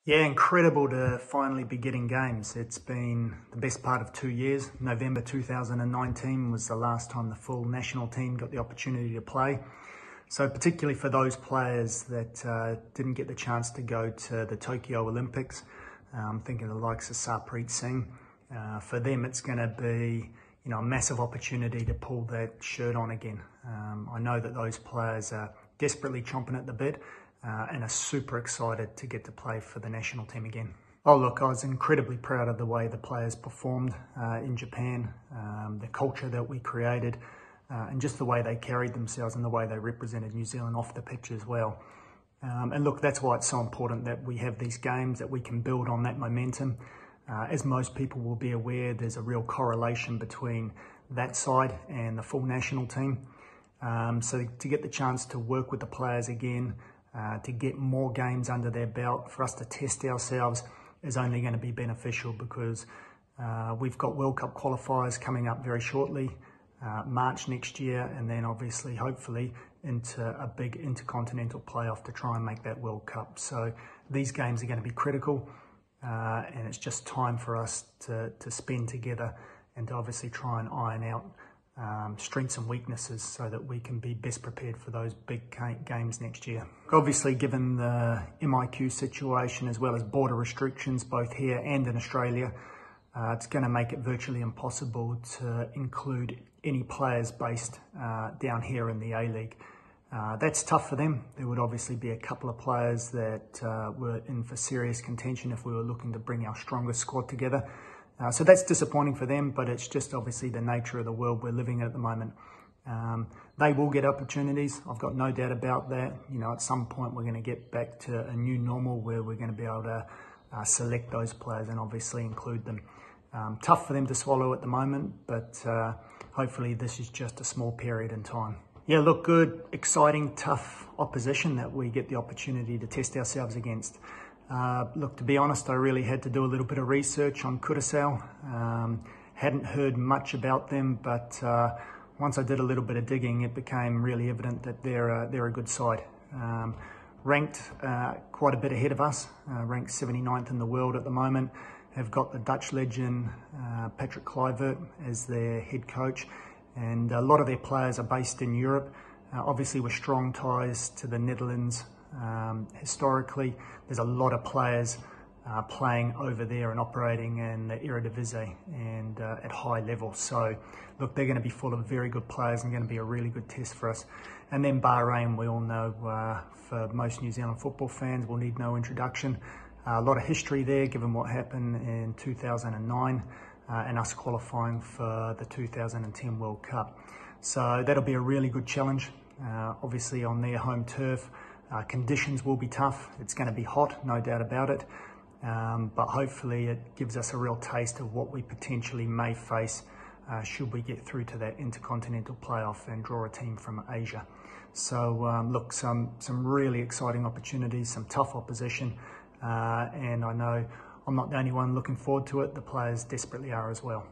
Yeah, incredible to finally be getting games. It's been the best part of 2 years. November 2019 was the last time the full national team got the opportunity to play. So particularly for those players that didn't get the chance to go to the Tokyo Olympics, I'm thinking of the likes of Sarpreet Singh. For them, it's going to be a massive opportunity to pull that shirt on again. I know that those players are desperately chomping at the bit. And are super excited to get to play for the national team again. Oh look, I was incredibly proud of the way the players performed in Japan, the culture that we created, and just the way they carried themselves and the way they represented New Zealand off the pitch as well. And look, that's why it's so important that we have these games, that we can build on that momentum. As most people will be aware, there's a real correlation between that side and the full national team. So to get the chance to work with the players again, to get more games under their belt, for us to test ourselves is only going to be beneficial because we've got World Cup qualifiers coming up very shortly, March next year, and then obviously, hopefully, into a big intercontinental playoff to try and make that World Cup. So these games are going to be critical, and it's just time for us to spend together and to obviously try and iron out strengths and weaknesses so that we can be best prepared for those big games next year. Obviously, given the MIQ situation as well as border restrictions both here and in Australia, it's going to make it virtually impossible to include any players based down here in the A-League. That's tough for them. There would obviously be a couple of players that were in for serious contention if we were looking to bring our strongest squad together. So that's disappointing for them, but it's just obviously the nature of the world we're living in at the moment. They will get opportunities. I've got no doubt about that. At some point we're going to get back to a new normal where we're going to be able to select those players and obviously include them. Tough for them to swallow at the moment, but hopefully this is just a small period in time. Yeah, look, good, exciting, tough opposition that we get the opportunity to test ourselves against. Look, to be honest, I really had to do a little bit of research on Curaçao. Hadn't heard much about them, but once I did a little bit of digging, it became really evident that they're a good side. Ranked quite a bit ahead of us, ranked 79th in the world at the moment. Have got the Dutch legend Patrick Kluivert as their head coach, and a lot of their players are based in Europe. Obviously with strong ties to the Netherlands. Historically, there's a lot of players playing over there and operating in the Eredivisie and at high level. So, look, they're going to be full of very good players and going to be a really good test for us. And then Bahrain, we all know, for most New Zealand football fans, will need no introduction. A lot of history there, given what happened in 2009 and us qualifying for the 2010 World Cup. So that'll be a really good challenge, obviously on their home turf. Conditions will be tough. It's going to be hot, no doubt about it. But hopefully it gives us a real taste of what we potentially may face should we get through to that intercontinental playoff and draw a team from Asia. So look, some really exciting opportunities, some tough opposition. And I know I'm not the only one looking forward to it. The players desperately are as well.